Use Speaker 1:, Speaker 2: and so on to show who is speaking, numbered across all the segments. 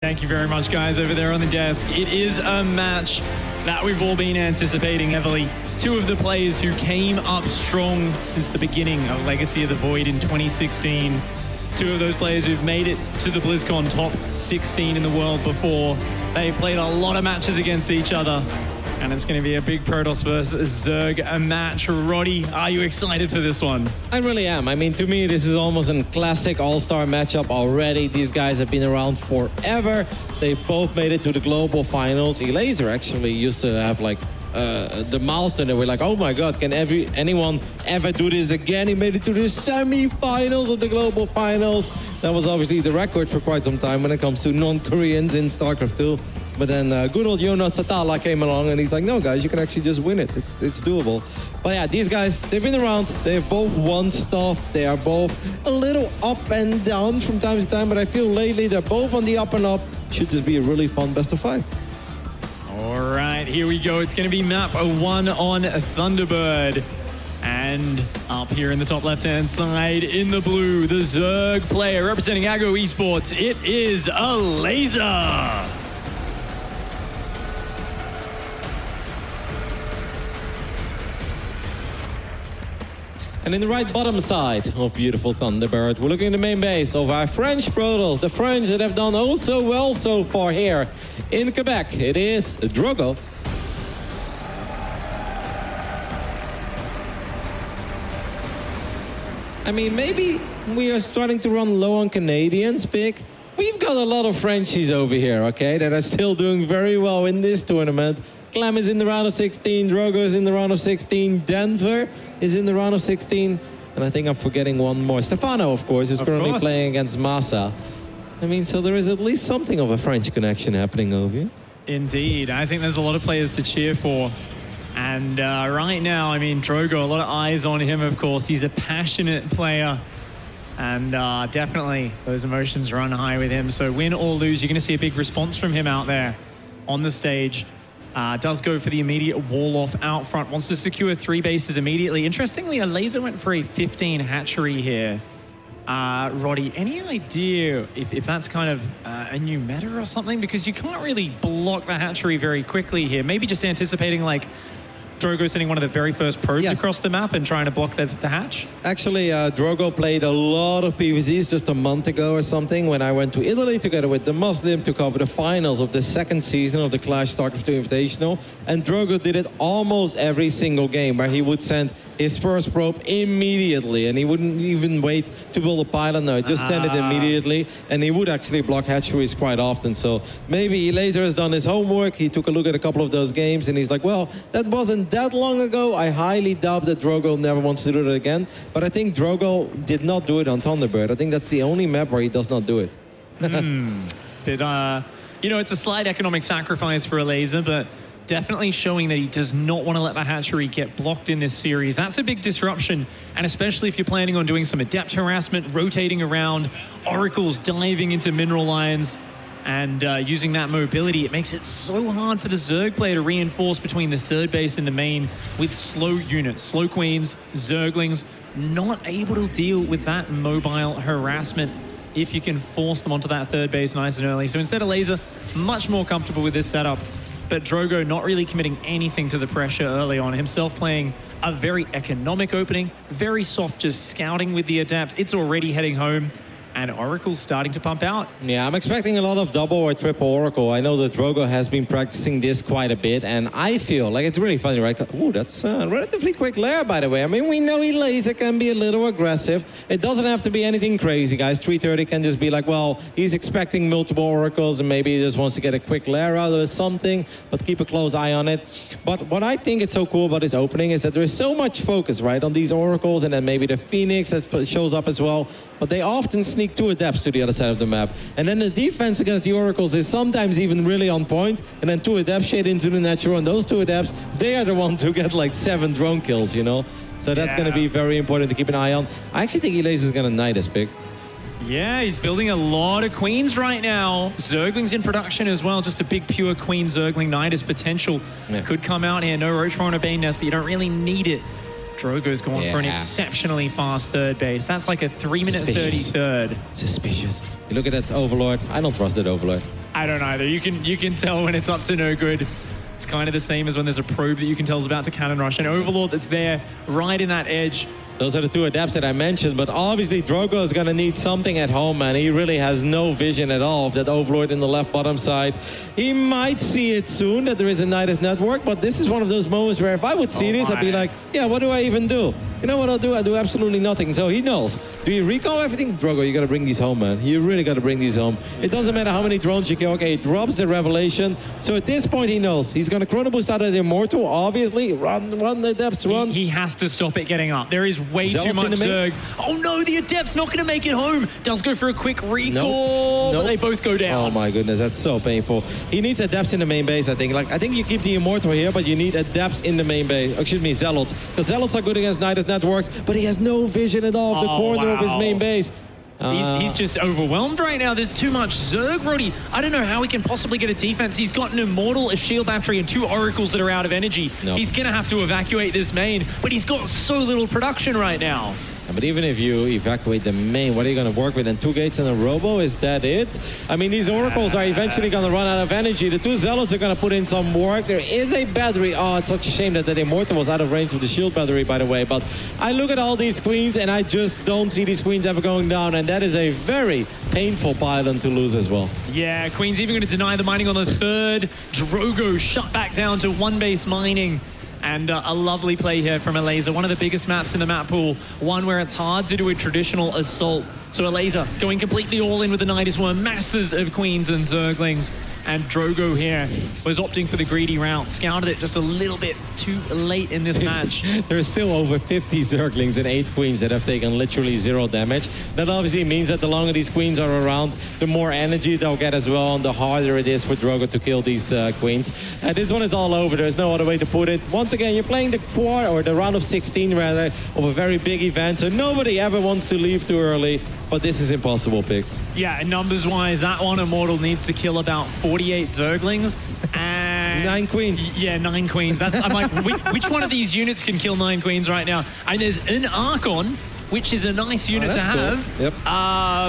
Speaker 1: Thank you very much, guys, over there on the desk. It is a match that we've all been anticipating heavily. Two of the players who came up strong since the beginning of Legacy of the Void in 2016. Two of those players who've made it to the BlizzCon top 16 in the world before. They played a lot of matches against each other. And it's going to be a big Protoss versus Zerg match. Roddy, are you excited for this one?
Speaker 2: I really am. I mean, to me, this is almost a classic all-star matchup already. These guys have been around forever. They both made it to the global finals. Elazer actually used to have like the milestone. And we're like, oh my God, can anyone ever do this again? He made it to the semi-finals of the global finals. That was obviously the record for quite some time when it comes to non-Koreans in Starcraft 2. But then good old Jonas Satala came along and he's like, no, guys, you can actually just win it. It's doable. But yeah, these guys, they've been around. They've both won stuff. They are both a little up and down from time to time. But I feel lately they're both on the up and up. Should just be a really fun best of 5.
Speaker 1: All right, here we go. It's going to be map 1 on Thunderbird. And up here in the top left-hand side, in the blue, the Zerg player representing Agro Esports. It is Elazer.
Speaker 2: And in the right bottom side of beautiful Thunderbird, we're looking at the main base of our French Protoss, the French that have done oh so well so far here in Quebec. It is Drogo. I mean, maybe we are starting to run low on Canadians, Pick. We've got a lot of Frenchies over here, okay, that are still doing very well in this tournament. Clem is in the round of 16, Drogo is in the round of 16, Denver is in the round of 16, and I think I'm forgetting one more. Stefano, of course, is currently playing against Massa. I mean, so there is at least something of a French connection happening over here.
Speaker 1: Indeed. I think there's a lot of players to cheer for. And right now, I mean, Drogo, a lot of eyes on him, of course. He's a passionate player. And definitely those emotions run high with him. So win or lose, you're going to see a big response from him out there on the stage. Does go for the immediate wall off out front. Wants to secure 3 bases immediately. Interestingly, Elazer went for a 15 hatchery here. Roddy, any idea if that's kind of a new meta or something? Because you can't really block the hatchery very quickly here. Maybe just anticipating like Drogo sending one of the very first probes across the map and trying to block the hatch?
Speaker 2: Actually, Drogo played a lot of PvZs just a month ago or something when I went to Italy together with the Muslim to cover the finals of the 2nd season of the Clash Starcraft 2 Invitational. And Drogo did it almost every single game where he would send his first probe immediately and he wouldn't even wait to build a pilot. No, just send it immediately, and he would actually block hatcheries quite often. So maybe Elazer has done his homework. He took a look at a couple of those games and he's like, well, that wasn't that long ago. I highly doubt that Drogo never wants to do that again. But I think Drogo did not do it on Thunderbird. I think that's the only map where he does not do it.
Speaker 1: You know, it's a slight economic sacrifice for Elazer, but definitely showing that he does not want to let the hatchery get blocked in this series. That's a big disruption, and especially if you're planning on doing some adept harassment, rotating around, oracles diving into mineral lines, and using that mobility, it makes it so hard for the Zerg player to reinforce between the 3rd base and the main with slow units, slow queens, Zerglings, not able to deal with that mobile harassment if you can force them onto that 3rd base nice and early. So instead, Elazer much more comfortable with this setup. But Drogo not really committing anything to the pressure early on. Himself playing a very economic opening, very soft, just scouting with the Adept. It's already heading home, and Oracle's starting to pump out.
Speaker 2: Yeah, I'm expecting a lot of double or triple Oracle. I know that Drogo has been practicing this quite a bit, and I feel like it's really funny, right? Ooh, that's a relatively quick lair, by the way. I mean, we know Elazer can be a little aggressive. It doesn't have to be anything crazy, guys. 330 can just be like, well, he's expecting multiple Oracles, and maybe he just wants to get a quick lair out of something, but keep a close eye on it. But what I think is so cool about this opening is that there is so much focus, right, on these Oracles, and then maybe the Phoenix that shows up as well. But they often sneak 2 Adepts to the other side of the map. And then the defense against the Oracles is sometimes even really on point. And then 2 Adepts shade into the natural. And those 2 Adepts, they are the ones who get like 7 drone kills, you know? So that's going to be very important to keep an eye on. I actually think Elazer is going to knight this pick.
Speaker 1: Yeah, he's building a lot of queens right now. Zerglings in production as well. Just a big pure queen Zergling Nidus potential could come out here. No Roach on a Bane Nest, but you don't really need it. Drogo's going for an exceptionally fast 3rd base. That's like a 3-minute 30 third.
Speaker 2: Suspicious. You look at that Overlord. I don't trust that Overlord.
Speaker 1: I don't either. You can tell when it's up to no good. It's kind of the same as when there's a probe that you can tell is about to cannon rush. An Overlord that's there right in that edge.
Speaker 2: Those are the two adepts that I mentioned, but obviously Drogo is going to need something at home, man. He really has no vision at all of that Overlord in the left bottom side. He might see it soon that there is a Nidus network, but this is one of those moments where if I would see this, I'd be like, yeah, what do I even do? You know what I'll do? I'll do absolutely nothing. So he knows. Do you recall everything? Drogo, you got to bring these home, man. You really got to bring these home. It doesn't matter how many drones you kill. Okay, it drops the Revelation. So at this point, he knows. He's going to Chrono Boost out of the Immortal, obviously. Run the Adepts, run.
Speaker 1: He has to stop it getting up. There is way
Speaker 2: Zealots
Speaker 1: too much Zerg. Oh no, the Adept's not going to make it home. Does go for a quick recall, but they both go down.
Speaker 2: Oh my goodness, that's so painful. He needs Adepts in the main base, I think. I think you keep the Immortal here, but you need Adepts in the main base. Excuse me, Zealots. Because Zealots are good against Nidus networks, but he has no vision at all of the corner of his main base.
Speaker 1: He's just overwhelmed right now. There's too much Zerg, Roddy. I don't know how he can possibly get a defense. He's got an Immortal, a Shield Battery, and 2 Oracles that are out of energy.
Speaker 2: Nope.
Speaker 1: He's going to have to evacuate this main, but he's got so little production right now.
Speaker 2: But even if you evacuate the main, what are you going to work with? And 2 gates and a Robo, is that it? I mean, these Oracles are eventually going to run out of energy. The 2 Zealots are going to put in some work. There is a battery. Oh, it's such a shame that the Immortal was out of range with the shield battery, by the way. But I look at all these queens, and I just don't see these queens ever going down. And that is a very painful pylon to lose as well.
Speaker 1: Yeah, Queen's even going to deny the mining on the 3rd. Drogo shut back down to 1 base mining. And a lovely play here from Elazer. One of the biggest maps in the map pool. One where it's hard to do a traditional assault. So Elazer going completely all in with the Nidus Worm. Masses of Queens and Zerglings. And Drogo here was opting for the greedy route. Scouted it just a little bit too late in this match.
Speaker 2: There's still over 50 Zerglings and 8 Queens that have taken literally 0 damage. That obviously means that the longer these Queens are around, the more energy they'll get as well, and the harder it is for Drogo to kill these Queens. And this one is all over. There's no other way to put it. Once again, you're playing the round of 16 rather, of a very big event, so nobody ever wants to leave too early. But this is impossible, Pick.
Speaker 1: Yeah, and numbers-wise, that one Immortal needs to kill about 48 Zerglings and
Speaker 2: 9 Queens.
Speaker 1: Yeah, 9 Queens. I'm like, which one of these units can kill 9 Queens right now? And there's an Archon, which is a nice unit to have.
Speaker 2: Cool. Yep.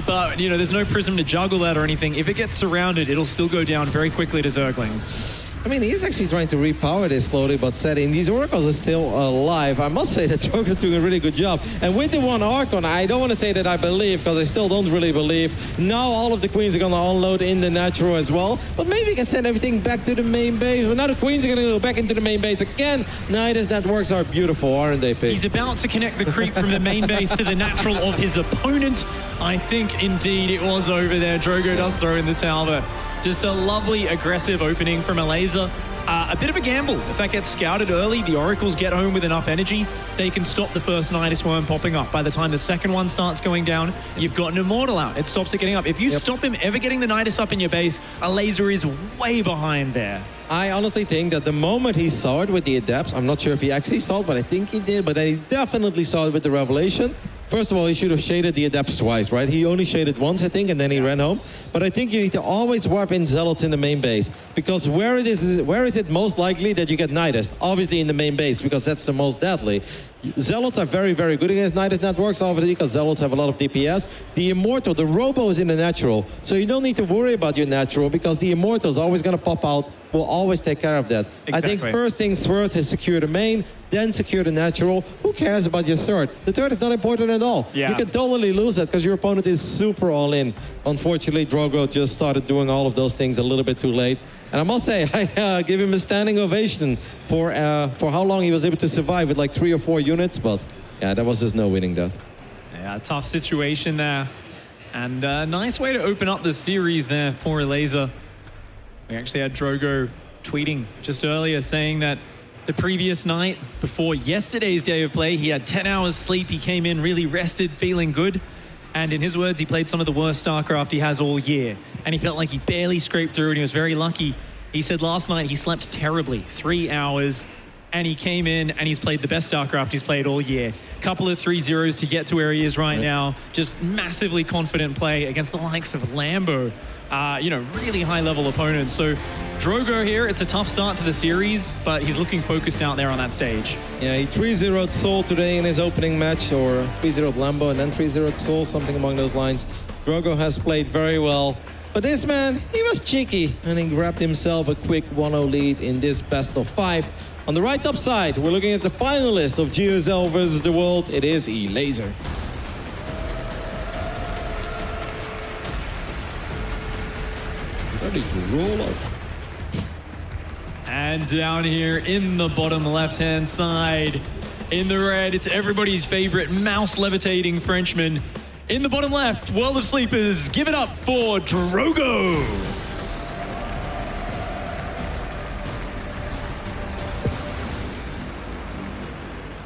Speaker 1: But, you know, there's no Prism to juggle that or anything. If it gets surrounded, it'll still go down very quickly to Zerglings.
Speaker 2: I mean, he's actually trying to repower this slowly but steady. These Oracles are still alive. I must say that Drogo's doing a really good job. And with the 1 Archon, I don't want to say that I believe, because I still don't really believe. Now all of the Queens are going to unload in the natural as well. But maybe we can send everything back to the main base. Well, now the Queens are going to go back into the main base again. Nidus networks are beautiful, aren't they, Pig?
Speaker 1: He's about to connect the creep from the main base to the natural of his opponent. I think, indeed, it was over there. Drogo does throw in the towel, but just a lovely, aggressive opening from Elazer. A bit of a gamble. If that gets scouted early, the Oracles get home with enough energy, they can stop the first Nidus Worm popping up. By the time the second one starts going down, you've got an Immortal out. It stops it getting up. If you stop him ever getting the Nidus up in your base, Elazer is way behind there.
Speaker 2: I honestly think that the moment he saw it with the Adepts, I'm not sure if he actually saw it, but I think he did, but he definitely saw it with the Revelation. First of all, he should have shaded the Adepts twice, right? He only shaded once, I think, and then he ran home. But I think you need to always warp in Zealots in the main base. Because where is it most likely that you get Nidus? Obviously in the main base, because that's the most deadly. Zealots are very, very good against Nidus networks, obviously, because Zealots have a lot of DPS. The Immortal, the Robo is in the natural. So you don't need to worry about your natural, because the Immortal is always going to pop out. We'll always take care of that.
Speaker 1: Exactly.
Speaker 2: I think first things first is secure the main, then secure the natural. Who cares about your third? The third is not important at all.
Speaker 1: Yeah.
Speaker 2: You can totally lose that because your opponent is super all in. Unfortunately, Drogo just started doing all of those things a little bit too late. And I must say, I give him a standing ovation for how long he was able to survive with like 3 or 4 units. But yeah, that was just no winning that.
Speaker 1: Yeah, tough situation there. And a nice way to open up the series there for Elazer. We actually had Drogo tweeting just earlier saying that the previous night, before yesterday's day of play, he had 10 hours sleep. He came in really rested, feeling good. And in his words, he played some of the worst Starcraft he has all year. And he felt like he barely scraped through, and he was very lucky. He said last night he slept terribly, 3 hours. And he came in and he's played the best Starcraft he's played all year. Couple of 3-0s to get to where he is right now. Just massively confident play against the likes of Lambo. Really high-level opponents. So Drogo here, it's a tough start to the series, but he's looking focused out there on that stage.
Speaker 2: Yeah, he 3-0'd Soul today in his opening match, or 3-0'd Lambo and then 3-0'd Soul, something along those lines. Drogo has played very well. But this man, he was cheeky, and he grabbed himself a quick 1-0 lead in this best of 5. On the right top side, we're looking at the finalist of GSL versus the world. It is Elazer. Ready to roll up.
Speaker 1: And down here in the bottom left-hand side, in the red, it's everybody's favorite mouse levitating Frenchman. In the bottom left, World of Sleepers, give it up for Drogo.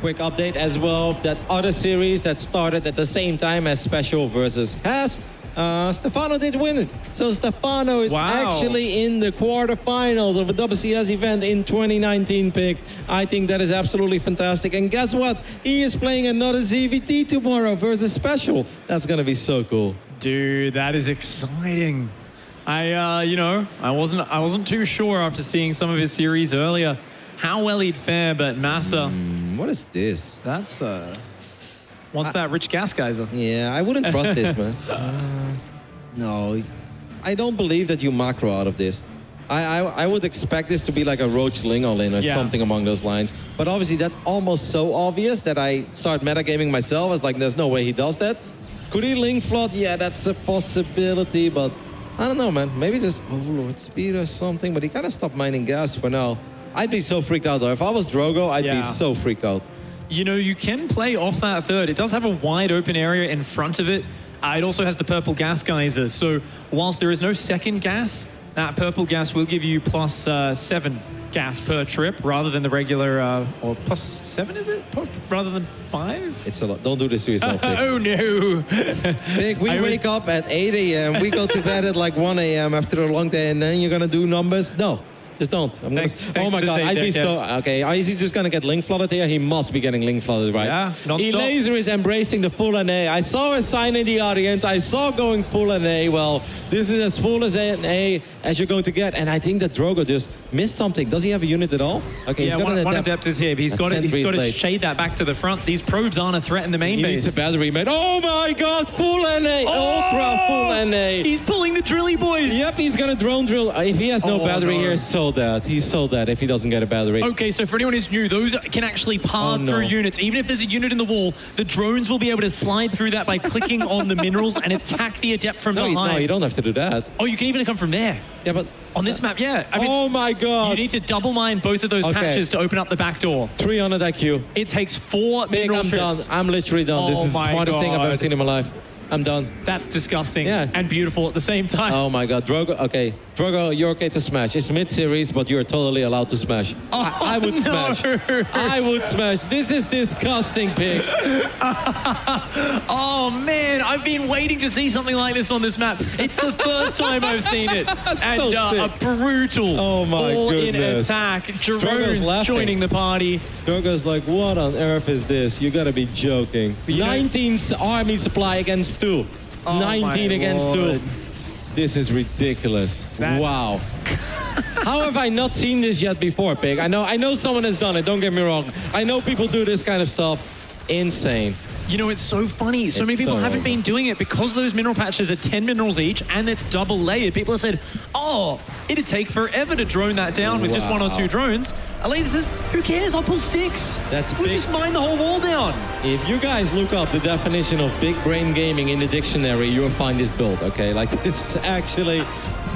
Speaker 2: Quick update as well, that other series that started at the same time as Special versus Has. Stefano did win it. So Stefano is actually in the quarterfinals of a WCS event in 2019 pick. I think that is absolutely fantastic. And guess what? He is playing another ZVT tomorrow versus Special. That's going to be so cool.
Speaker 1: Dude, that is exciting. I wasn't too sure after seeing some of his series earlier how well he'd fare, but Massa.
Speaker 2: What is this?
Speaker 1: That's what's that rich gas geyser?
Speaker 2: Yeah, I wouldn't trust this, man. No, I don't believe that you macro out of this. I would expect this to be like a Roach Ling all-in or something along those lines. But obviously that's almost so obvious that I start metagaming myself. I was like, there's no way he does that. Could he Ling flood? Yeah, that's a possibility, but I don't know, man. Maybe just Overlord Speed or something, but he kind of stopped mining gas for now. I'd be so freaked out, though. If I was Drogo, I'd be so freaked out.
Speaker 1: You know, you can play off that third. It does have a wide open area in front of it. It also has the purple gas geyser. So whilst there is no second gas, that purple gas will give you plus 7 gas per trip rather than the regular, or plus 7, is it? Rather than 5?
Speaker 2: It's a lot. Don't do this to yourself, Vic.
Speaker 1: Oh, no.
Speaker 2: Vic, we wake up at 8 a.m. We go to bed at like 1 a.m. after a long day, and then you're going to do numbers? No. Just don't. Oh my God, I'd be so... Okay, is he just going to get link flooded here? He must be getting link flooded, right?
Speaker 1: Yeah, non-stop.
Speaker 2: Elazer is embracing the full NA. I saw a sign in the audience. I saw going full NA. Well, this is as full as NA as you're going to get. And I think that Drogo just missed something. Does he have a unit at all? Okay,
Speaker 1: yeah, one adept is here. But he's got to shade that back to the front. These probes aren't a threat in the main base.
Speaker 2: He needs a battery, mate. Oh my God, full NA. Ultra full NA.
Speaker 1: He's pulling the drilly boys.
Speaker 2: Yep, he's going to drone drill. If he has no battery here, so dead. He's so dead if he doesn't get a battery.
Speaker 1: Okay, so for anyone who's new, those can actually par through units. Even if there's a unit in the wall, the drones will be able to slide through that by clicking on the minerals and attack the adept from behind.
Speaker 2: No, you don't have to do that.
Speaker 1: Oh, you can even come from there.
Speaker 2: Yeah, but...
Speaker 1: On this map, yeah. I mean,
Speaker 2: oh my God.
Speaker 1: You need to double mine both of those patches to open up the back door.
Speaker 2: 300 IQ.
Speaker 1: It takes 4 mineral trips.
Speaker 2: Done. I'm literally done. This is the smartest thing I've ever seen in my life. I'm done.
Speaker 1: That's disgusting and beautiful at the same time.
Speaker 2: Oh my God, Drogo, okay. Drogo, you're okay to smash. It's mid-series, but you're totally allowed to smash. I would smash. I would smash. This is disgusting, pig.
Speaker 1: Oh man, I've been waiting to see something like this on this map. It's the first time I've seen it. And a brutal all-in attack. Drones joining the party.
Speaker 2: Drogo's like, what on earth is this? You gotta be joking. 19's army supply against 2. 19 against 2. This is ridiculous. Wow. How have I not seen this yet before, Pig? I know someone has done it, don't get me wrong. I know people do this kind of stuff. Insane.
Speaker 1: You know, it's so funny. So many people haven't been doing it because those mineral patches are 10 minerals each and it's double layered. People have said, oh, it'd take forever to drone that down with just 1 or 2 drones. Elazer says, who cares? I'll pull 6. We'll just mine the whole wall down.
Speaker 2: If you guys look up the definition of big brain gaming in the dictionary, you'll find this build, okay? Like, this is actually,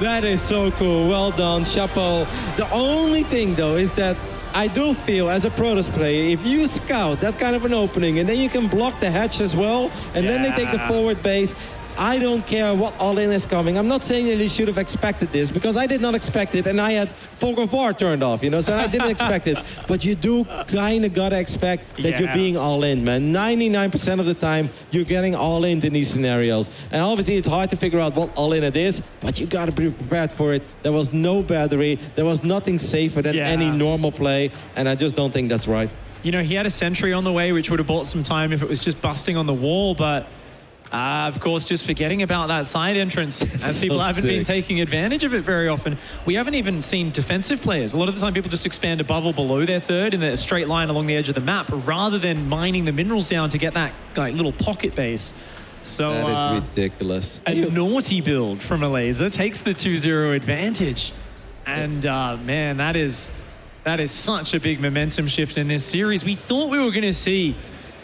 Speaker 2: that is so cool. Well done, chapeau. The only thing, though, is that I do feel, as a Protoss player, if you scout that kind of an opening and then you can block the hatch as well, and then they take the forward base, I don't care what all-in is coming. I'm not saying that he should have expected this, because I did not expect it, and I had Fog of War turned off, you know, so I didn't expect it. But you do kind of got to expect that you're being all-in, man. 99% of the time, you're getting all-in in these scenarios. And obviously, it's hard to figure out what all-in it is, but you got to be prepared for it. There was no battery. There was nothing safer than any normal play, and I just don't think that's right.
Speaker 1: You know, he had a sentry on the way, which would have bought some time if it was just busting on the wall, but... of course, just forgetting about that side entrance, as people haven't been taking advantage of it very often. We haven't even seen defensive players. A lot of the time, people just expand above or below their third in a straight line along the edge of the map, rather than mining the minerals down to get that little pocket base. So
Speaker 2: That is ridiculous.
Speaker 1: a naughty build from Elazer takes the 2-0 advantage. And man, that is such a big momentum shift in this series. We thought we were going to see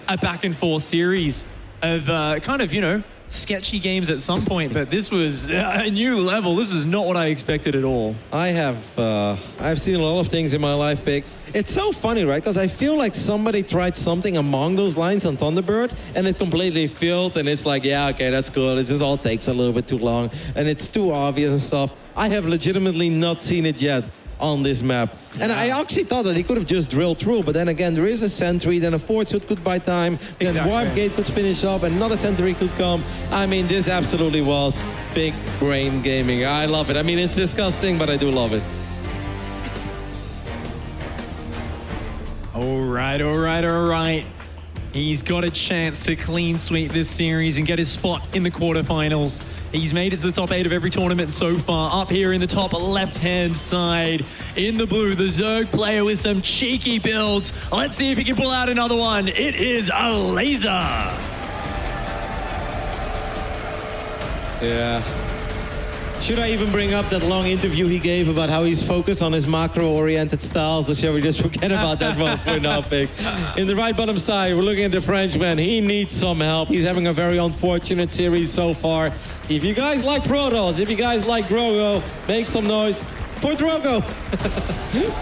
Speaker 1: a back and forth series of kind of, you know, sketchy games at some point, but this was a new level. This is not what I expected at all.
Speaker 2: I've seen a lot of things in my life, Big. It's so funny, right? Because I feel like somebody tried something along those lines on Thunderbird, and it completely failed, and it's like, yeah, okay, that's cool. It just all takes a little bit too long, and it's too obvious and stuff. I have legitimately not seen it yet on this map. And I actually thought that he could have just drilled through, but then again, there is a sentry, then a force hood could buy time, then Warp Gate could finish up, and another sentry could come. I mean, this absolutely was big brain gaming. I love it. I mean, it's disgusting, but I do love it.
Speaker 1: All right. He's got a chance to clean sweep this series and get his spot in the quarterfinals. He's made it to the top 8 of every tournament so far. Up here in the top left-hand side, in the blue, the Zerg player with some cheeky builds. Let's see if he can pull out another one. It is Elazer.
Speaker 2: Yeah. Should I even bring up that long interview he gave about how he's focused on his macro-oriented styles, or shall we just forget about that one for now, Pick? In the right bottom side, we're looking at the Frenchman. He needs some help. He's having a very unfortunate series so far. If you guys like Protoss, if you guys like Drogo, make some noise for Drogo.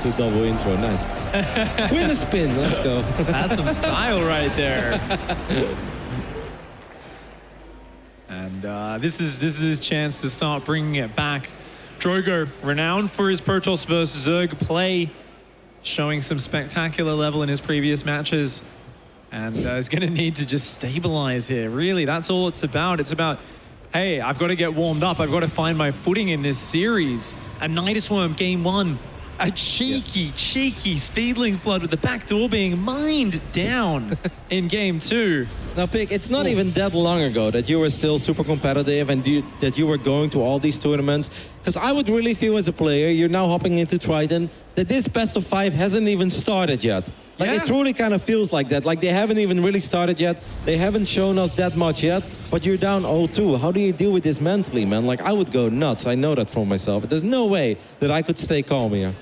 Speaker 2: The double intro, nice. Win the spin, let's go.
Speaker 1: That's some style right there. And this is his chance to start bringing it back. Drogo, renowned for his Protoss versus Zerg play, showing some spectacular level in his previous matches, and is going to need to just stabilize here. Really, that's all it's about. It's about, hey, I've got to get warmed up. I've got to find my footing in this series. A Nidus Worm, game 1. A cheeky Speedling Flood with the back door being mined down in game 2.
Speaker 2: Now, Pick, it's not even that long ago that you were still super competitive and that you were going to all these tournaments. Because I would really feel as a player, you're now hopping into Triton, that this best of 5 hasn't even started yet. Like, it truly kind of feels like that. Like, they haven't even really started yet. They haven't shown us that much yet, but you're down 0-2. How do you deal with this mentally, man? Like, I would go nuts. I know that for myself. There's no way that I could stay calm here.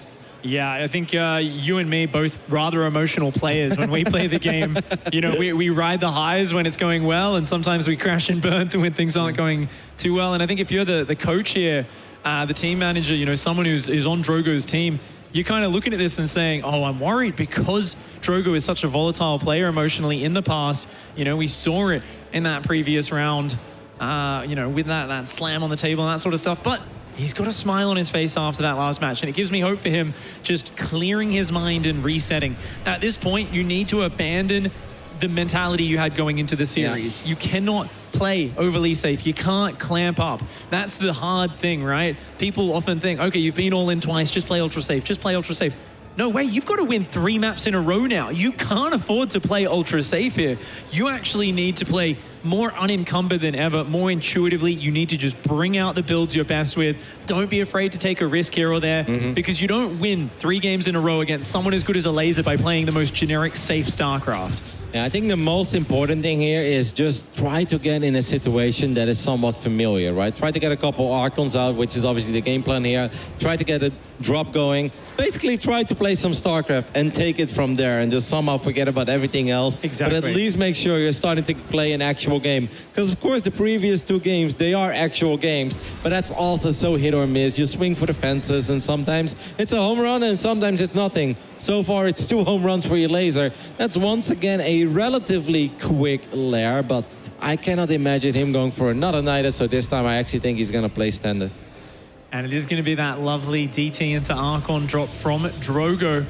Speaker 1: Yeah, I think you and me both rather emotional players when we play the game. You know, we ride the highs when it's going well, and sometimes we crash and burn when things aren't going too well. And I think if you're the coach here, the team manager, you know, someone who's on Drogo's team, you're kind of looking at this and saying, oh, I'm worried because Drogo is such a volatile player emotionally in the past. You know, we saw it in that previous round, you know, with that slam on the table and that sort of stuff. But he's got a smile on his face after that last match, and it gives me hope for him just clearing his mind and resetting. At this point, you need to abandon the mentality you had going into the series. You cannot play overly safe. You can't clamp up. That's the hard thing, right? People often think, okay, you've been all in twice, just play ultra safe, just play ultra safe. No way, you've got to win 3 maps in a row now. You can't afford to play ultra safe here. You actually need to play more unencumbered than ever, more intuitively. You need to just bring out the builds you're best with. Don't be afraid to take a risk here or there, because you don't win 3 games in a row against someone as good as Elazer by playing the most generic, safe StarCraft.
Speaker 2: Yeah, I think the most important thing here is just try to get in a situation that is somewhat familiar, right? Try to get a couple Archons out, which is obviously the game plan here. Try to get a drop going. Basically, try to play some StarCraft and take it from there and just somehow forget about everything else.
Speaker 1: Exactly.
Speaker 2: But at least make sure you're starting to play an actual game. Because, of course, the previous 2 games, they are actual games, but that's also so hit or miss. You swing for the fences, and sometimes it's a home run, and sometimes it's nothing. So far, it's 2 home runs for Elazer. That's once again a relatively quick lair, but I cannot imagine him going for another Nidus, so this time I actually think he's going to play standard.
Speaker 1: And it is going to be that lovely DT into Archon drop from Drogo.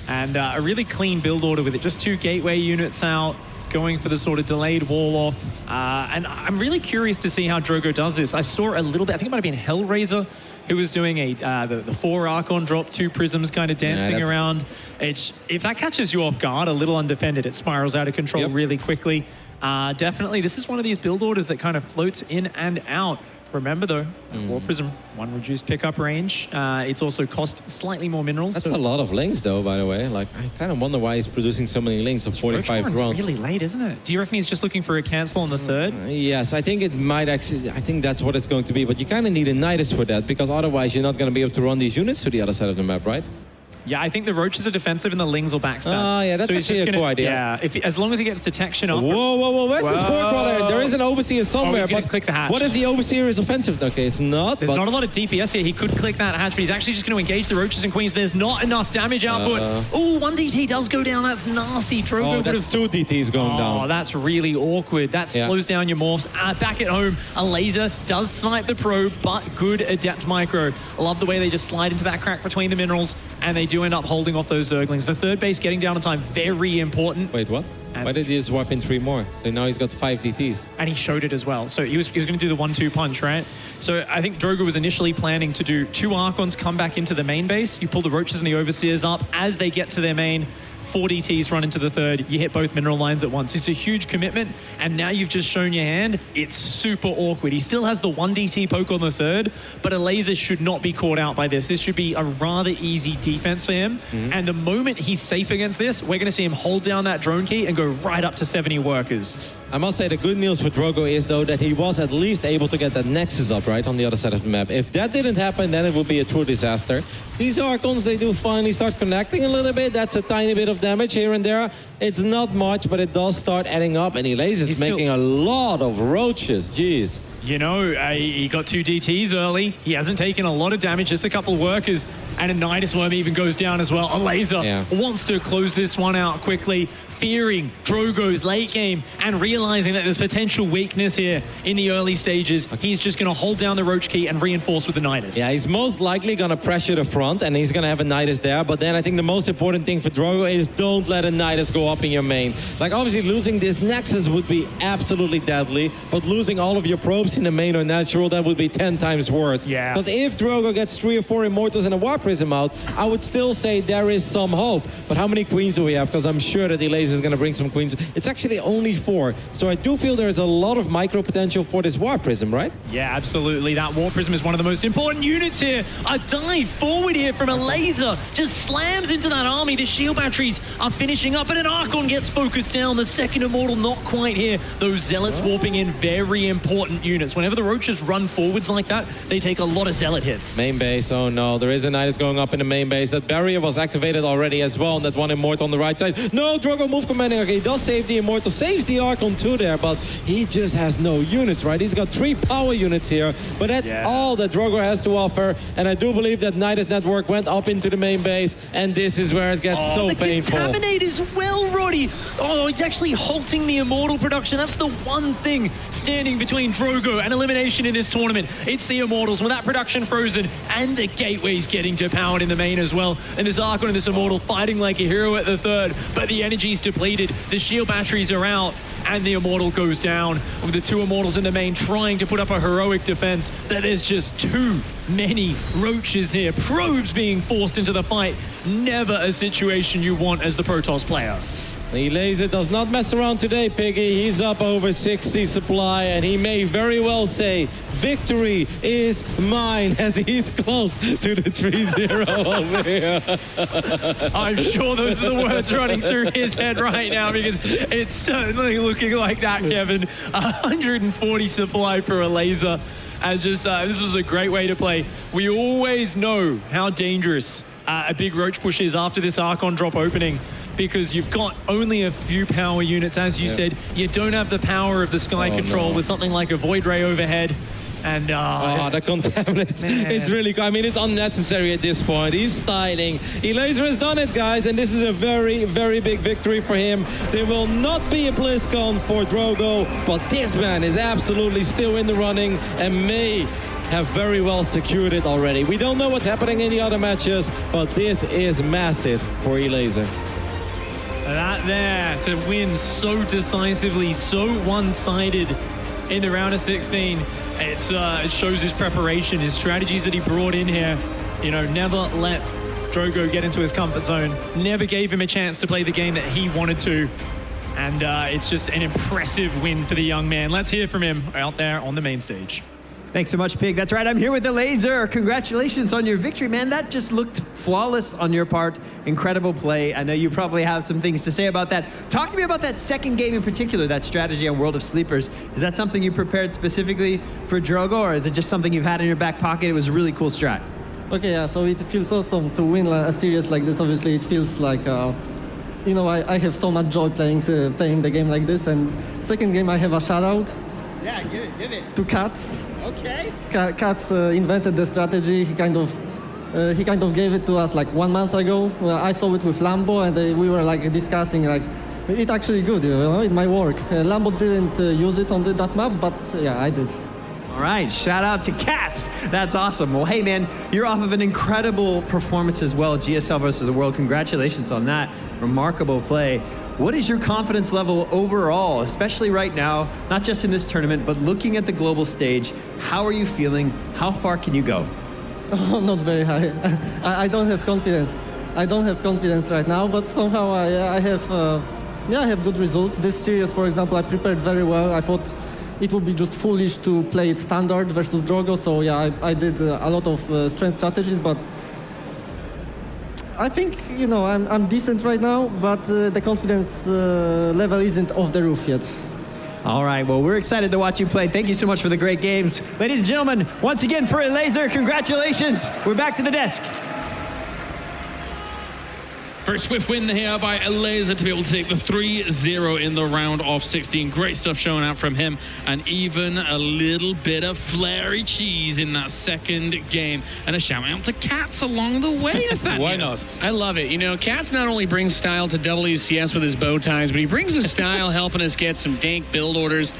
Speaker 1: And a really clean build order with it. Just 2 gateway units out, going for the sort of delayed wall off. And I'm really curious to see how Drogo does this. I saw a little bit, I think it might have been Hellraiser, who was doing the 4 Archon drop, 2 prisms kind of dancing around. If that catches you off guard, a little undefended, it spirals out of control really quickly. Definitely, this is one of these build orders that kind of floats in and out Remember though, War Prism, 1 reduced pickup range. It's also cost slightly more minerals.
Speaker 2: That's a lot of links though, by the way. Like, I kind of wonder why he's producing so many links of 45
Speaker 1: Roach
Speaker 2: rounds.
Speaker 1: really late, isn't it? Do you reckon he's just looking for a cancel on the third?
Speaker 2: Yes, I think it might actually, I think that's what it's going to be. But you kind of need a Nidus for that, because otherwise you're not going to be able to run these units to the other side of the map, right?
Speaker 1: Yeah, I think the Roaches are defensive and the Lings will backstab.
Speaker 2: Oh, yeah, that's
Speaker 1: he's
Speaker 2: actually a cool idea.
Speaker 1: Yeah, as long as he gets detection up.
Speaker 2: Whoa, where's the Spore Crawler? There is an Overseer somewhere.
Speaker 1: He's gonna
Speaker 2: but
Speaker 1: click the hatch.
Speaker 2: What if the Overseer is offensive? Okay, it's not.
Speaker 1: There's not a lot of DPS here. He could click that hatch, but he's actually just going to engage the Roaches and Queens. There's not enough damage output. Oh, 1 DT does go down. That's nasty. Drogo would
Speaker 2: that's
Speaker 1: have...
Speaker 2: 2 DTs going down.
Speaker 1: Oh, that's really awkward. That slows down your morphs. Back at home, Elazer does snipe the probe, but good Adept Micro. I love the way they just slide into that crack between the minerals, and they do end up holding off those Zerglings. The third base getting down on time, very important.
Speaker 2: Wait, what? Why did he just wipe in 3 more? So now he's got 5 DTs.
Speaker 1: And he showed it as well. So he was going to do the 1-2 punch, right? So I think Drogo was initially planning to do 2 Archons come back into the main base. You pull the Roaches and the Overseers up as they get to their main. 4 DTs run into the third, you hit both mineral lines at once. It's a huge commitment, and now you've just shown your hand. It's super awkward. He still has the 1 DT poke on the third, but Elazer should not be caught out by this. This should be a rather easy defense for him, and the moment he's safe against this, we're going to see him hold down that drone key and go right up to 70 workers.
Speaker 2: I must say the good news for Drogo is, though, that he was at least able to get that Nexus up, right, on the other side of the map. If that didn't happen, then it would be a true disaster. These Archons, they do finally start connecting a little bit. That's a tiny bit of damage here and there. It's not much, but it does start adding up, and Elazer's making a lot of Roaches. Jeez.
Speaker 1: You know, he got 2 DTs early. He hasn't taken a lot of damage, just a couple of workers, and a Nidus Worm even goes down as well. Elazer wants to close this one out quickly, fearing Drogo's late game and realizing that there's potential weakness here in the early stages. He's just going to hold down the Roach key and reinforce with the Nidus.
Speaker 2: Yeah, he's most likely going to pressure the front, and he's going to have a Nidus there. But then I think the most important thing for Drogo is don't let a Nidus go up in your main. Like, obviously, losing this Nexus would be absolutely deadly, but losing all of your probes in the main or natural, that would be 10 times worse.
Speaker 1: Yeah.
Speaker 2: Because if Drogo gets 3 or 4 Immortals and a War Prism out, I would still say there is some hope. But how many Queens do we have? Because I'm sure that Elazer is going to bring some Queens. It's actually only 4. So I do feel there's a lot of micro potential for this War Prism, right?
Speaker 1: Yeah, absolutely. That War Prism is one of the most important units here. A dive forward here from Elazer. Just slams into that army. The shield batteries are finishing up, and an Archon gets focused down. The second Immortal not quite here. Those Zealots warping in, very important units. Whenever the Roaches run forwards like that, they take a lot of Zealot hits.
Speaker 2: Main base, oh no, there is a Nidus going up in the main base. That barrier was activated already as well, and that one Immortal on the right side. No, Drogo move commanding. Okay, he does save the Immortal, saves the Archon too there, but he just has no units, right? He's got 3 power units here, but that's all that Drogo has to offer, and I do believe that Nidus network went up into the main base, and this is where it gets so painful.
Speaker 1: The Contaminate is well, Roddy. Oh, it's actually halting the Immortal production. That's the one thing standing between Drogo and elimination in this tournament. It's the Immortals with that production frozen, and the Gateways getting depowered in the main as well. And this Archon and this Immortal fighting like a hero at the third, but the energy's depleted. The shield batteries are out, and the Immortal goes down with the 2 Immortals in the main trying to put up a heroic defense. But there's just too many Roaches here. Probes being forced into the fight. Never a situation you want as the Protoss player.
Speaker 2: Elazer does not mess around today, Piggy. He's up over 60 supply, and he may very well say, victory is mine, as he's close to the 3-0 over here.
Speaker 1: I'm sure those are the words running through his head right now, because it's certainly looking like that, Kevin. 140 supply for Elazer. And just, this was a great way to play. We always know how dangerous a big Roach push is after this Archon drop opening, because you've got only a few power units, as you said. You don't have the power of the Sky Control with something like a Void Ray overhead. And
Speaker 2: the contaminants. It's really cool. I mean, it's unnecessary at this point. He's styling. Elazer has done it, guys, and this is a very, very big victory for him. There will not be a BlizzCon for Drogo, but this man is absolutely still in the running and may have very well secured it already. We don't know what's happening in the other matches, but this is massive for Elazer.
Speaker 1: That there to win so decisively, so one-sided in the round of 16. It shows his preparation, his strategies that he brought in here. You know, never let Drogo get into his comfort zone. Never gave him a chance to play the game that he wanted to. And it's just an impressive win for the young man. Let's hear from him out there on the main stage.
Speaker 3: Thanks so much, Pig. That's right. I'm here with Elazer. Congratulations on your victory, man. That just looked flawless on your part. Incredible play. I know you probably have some things to say about that. Talk to me about that second game in particular, that strategy on World of Sleepers. Is that something you prepared specifically for Drogo, or is it just something you've had in your back pocket? It was a really cool strat.
Speaker 4: Okay, yeah, so it feels awesome to win a series like this. Obviously, it feels like, you know, I have so much joy playing the game like this. And second game, I have a shout out.
Speaker 3: Yeah, give it.
Speaker 4: To Katz.
Speaker 3: Okay.
Speaker 4: Katz invented the strategy. He kind of gave it to us like 1 month ago. I saw it with Lambo, and we were like discussing like, it's actually good, you know, it might work. Lambo didn't use it on that map, but yeah, I did.
Speaker 3: All right, shout out to Cats. That's awesome. Well, hey, man, you're off of an incredible performance as well. GSL versus the world. Congratulations on that remarkable play. What is your confidence level overall, especially right now, not just in this tournament, but looking at the global stage? How are you feeling? How far can you go?
Speaker 4: Oh, not very high. I don't have confidence. I don't have confidence right now, but somehow I have good results. This series, for example, I prepared very well. I thought it would be just foolish to play it standard versus Drogo, so yeah, I did a lot of strength strategies, but I think, you know, I'm decent right now, but the confidence level isn't off the roof yet.
Speaker 3: All right, well, we're excited to watch you play. Thank you so much for the great games. Ladies and gentlemen, once again for Elazer, congratulations. We're back to the desk.
Speaker 5: First swift win here by Elazer to be able to take the 3-0 in the round of 16. Great stuff showing out from him, and even a little bit of flary cheese in that second game. And a shout out to Cats along the way, Nathaniel.
Speaker 6: Why not?
Speaker 7: I love it. You know, Cats not only brings style to WCS with his bow ties, but he brings the style helping us get some dank build orders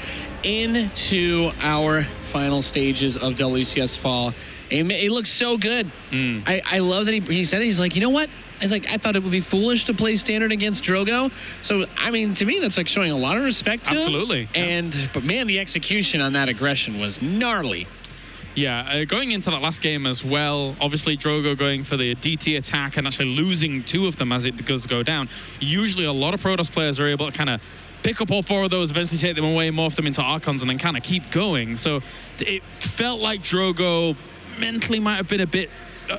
Speaker 7: into our final stages of WCS fall. It looks so good. I love that he said it. He's like, you know what? I thought it would be foolish to play standard against Drogo. So, I mean, to me, that's like showing a lot of respect to him.
Speaker 5: Absolutely.
Speaker 7: But man, the execution on that aggression was gnarly.
Speaker 5: Yeah, going into that last game as well, obviously Drogo going for the DT attack and actually losing 2 of them as it goes to go down. Usually a lot of Protoss players are able to kind of pick up all 4 of those, eventually take them away, morph them into Archons, and then kind of keep going. So it felt like Drogo mentally might have been a bit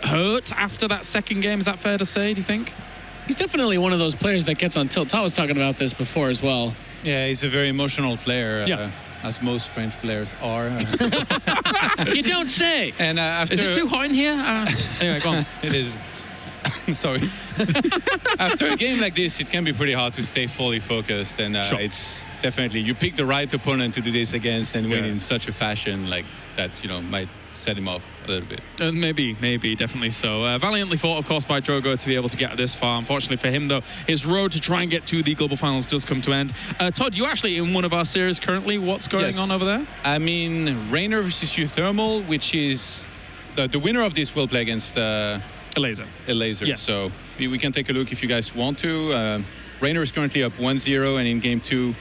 Speaker 5: hurt after that second game. Is that fair to say, do you think?
Speaker 7: He's definitely one of those players that gets on tilt. Todd was talking about this before as well.
Speaker 6: Yeah, he's a very emotional player, as most French players are.
Speaker 7: You don't say.
Speaker 6: And after
Speaker 5: Is it too hot in here? Anyway, go on.
Speaker 6: It is. I'm sorry. After a game like this, it can be pretty hard to stay fully focused, and
Speaker 5: Sure.
Speaker 6: it's definitely, you pick the right opponent to do this against and win in such a fashion like that, you know, might set him off a little bit.
Speaker 5: Maybe, definitely so. Valiantly fought, of course, by Drogo to be able to get this far. Unfortunately for him, though, his road to try and get to the global finals does come to end. Todd, you actually in one of our series currently. What's going on over there?
Speaker 6: I mean, Rainer versus Thermal, which is the winner of this will play against
Speaker 5: Elazer.
Speaker 6: Yeah. So we can take a look if you guys want to. Rainer is currently up 1-0, and in game 2,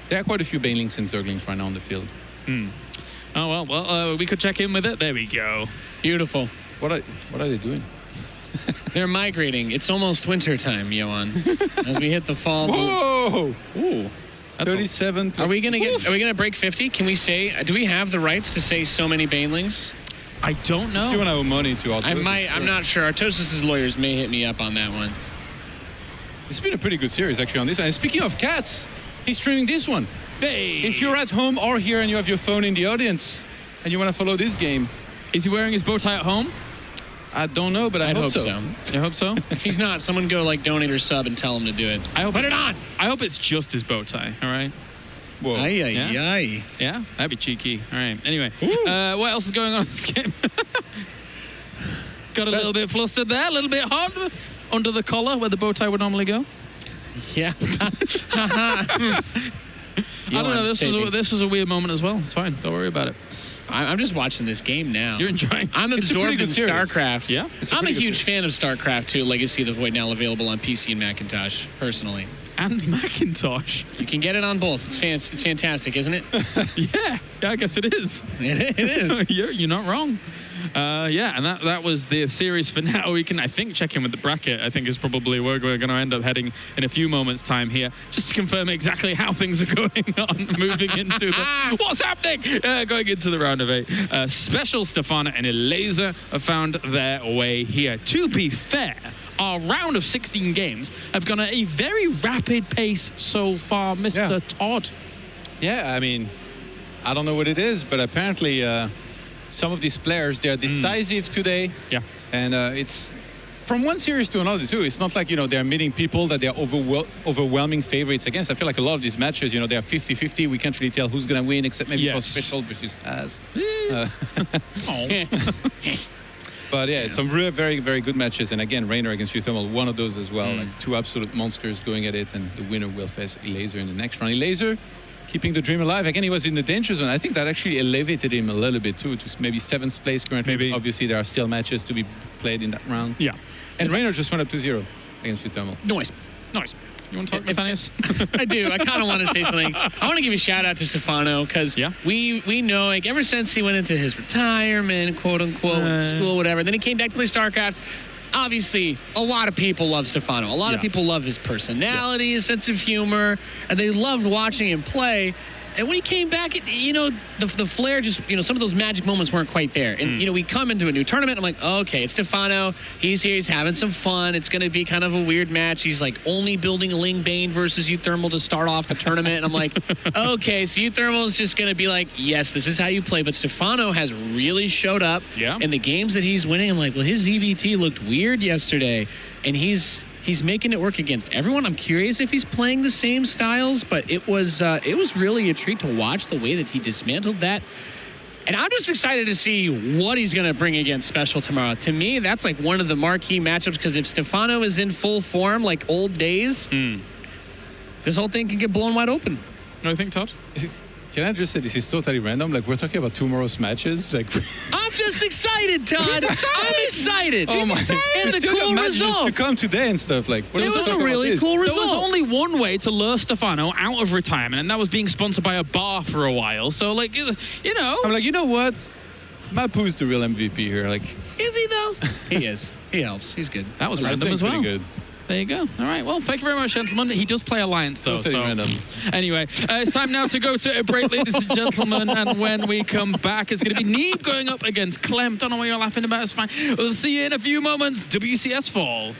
Speaker 6: there are quite a few Banelings and Zerglings right now on the field.
Speaker 5: Oh, well, we could check in with it. There we go.
Speaker 7: Beautiful.
Speaker 6: What are they doing?
Speaker 7: They're migrating. It's almost winter time, Johan. As we hit the fall.
Speaker 6: Whoa!
Speaker 7: Ooh.
Speaker 6: 37.
Speaker 7: Are we gonna break 50? Can we say? Do we have the rights to say so many Banelings?
Speaker 5: I don't know.
Speaker 6: If you want our money to
Speaker 7: I might. I'm not sure. Artosis' lawyers may hit me up on that one.
Speaker 6: It's been a pretty good series actually on this. And speaking of Cats, he's streaming this one.
Speaker 5: Hey.
Speaker 6: If you're at home or here and you have your phone in the audience and you want to follow this game,
Speaker 5: Is he wearing his bow tie at home?
Speaker 6: I don't know, but I
Speaker 7: I'd
Speaker 6: hope so.
Speaker 5: I hope so.
Speaker 7: If he's not, someone go like donate or sub and tell him to do it.
Speaker 5: Put it on. I hope it's just his bow tie. All right.
Speaker 6: Whoa.
Speaker 7: Ay.
Speaker 5: Yeah, that'd be cheeky. All right. Anyway, what else is going on in this game? Got a little bit flustered there, a little bit hot under the collar where the bow tie would normally go.
Speaker 7: Yeah.
Speaker 5: I don't know. This was a weird moment as well. It's fine. Don't worry about it.
Speaker 7: I'm just watching this game now.
Speaker 5: You're enjoying.
Speaker 7: I'm
Speaker 6: It's a
Speaker 7: absorbed
Speaker 6: pretty
Speaker 7: in
Speaker 6: good series.
Speaker 7: StarCraft.
Speaker 5: Yeah?
Speaker 7: I'm a huge fan of StarCraft 2, Legacy of the Void, now available on PC and Macintosh, personally.
Speaker 5: And Macintosh.
Speaker 7: You can get it on both. It's fantastic, isn't it?
Speaker 5: Yeah, I guess it is.
Speaker 7: It is.
Speaker 5: You're not wrong. Yeah, and that was the series for now. We can, I think, check in with the bracket. I think is probably where we're going to end up heading in a few moments' time here, just to confirm exactly how things are going on, moving into the what's happening, going into the round of 8. Special Stefano and Elazer have found their way here. To be fair, our round of 16 games have gone at a very rapid pace so far, Mr. Todd.
Speaker 6: Yeah, I mean, I don't know what it is, but apparently some of these players, they're decisive today.
Speaker 5: Yeah.
Speaker 6: And it's from one series to another, too. It's not like, they're meeting people that they're overwhelming favorites against. I feel like a lot of these matches, they're 50-50. We can't really tell who's going to win, except maybe for Special versus Az. But yeah, some really very, very good matches. And again, Reynor against Uthermal, one of those as well. Like 2 absolute monsters going at it. And the winner will face Elazer in the next round. Elazer keeping the dream alive. Again, he was in the danger zone. I think that actually elevated him a little bit too, to maybe 7th place currently.
Speaker 5: Maybe.
Speaker 6: Obviously, there are still matches to be played in that round.
Speaker 5: Yeah.
Speaker 6: And Reynor just went up to 0 against Uthermal.
Speaker 7: Noise.
Speaker 5: You want to talk, Nathanius?
Speaker 7: I do. I kind of want to say something. I want to give a shout out to Stefano because we know, like, ever since he went into his retirement, quote unquote, school, whatever, then he came back to play Starcraft. Obviously, a lot of people love Stefano. A lot of people love his personality, his sense of humor, and they loved watching him play. And when he came back, the flair just, some of those magic moments weren't quite there. And, we come into a new tournament. I'm like, okay, it's Stefano. He's here. He's having some fun. It's going to be kind of a weird match. He's like only building a Ling Bane versus Uthermal to start off the tournament. And I'm like, okay, so Uthermal is just going to be like, yes, this is how you play. But Stefano has really showed up in the games that he's winning. I'm like, well, his EVT looked weird yesterday. And he's making it work against everyone. I'm curious if he's playing the same styles, but it was really a treat to watch the way that he dismantled that. And I'm just excited to see what he's going to bring against Special tomorrow. To me, that's like one of the marquee matchups, because if Stefano is in full form like old days, this whole thing can get blown wide open.
Speaker 5: No, I think, Todd?
Speaker 6: Can I just say this is totally random? Like, we're talking about tomorrow's matches. Like,
Speaker 7: I'm just excited, Todd. I'm excited.
Speaker 6: Oh my!
Speaker 7: It's a cool result.
Speaker 6: To come today and stuff. Like,
Speaker 7: it was a really cool result.
Speaker 5: There was only one way to lure Stefano out of retirement, and that was being sponsored by a bar for a while. So, like,
Speaker 6: I'm like, you know what? Mapu's the real MVP here. Like,
Speaker 7: is he though? He is. He helps. He's good.
Speaker 5: That was random as well.
Speaker 6: Good.
Speaker 5: There you go. All right. Well, thank you very much, gentlemen. He does play Alliance, though.
Speaker 6: Totally random.
Speaker 5: Anyway, it's time now to go to a break, ladies and gentlemen. And when we come back, it's going to be Neeb going up against Clem. Don't know what you're laughing about. It's fine. We'll see you in a few moments. WCS Fall.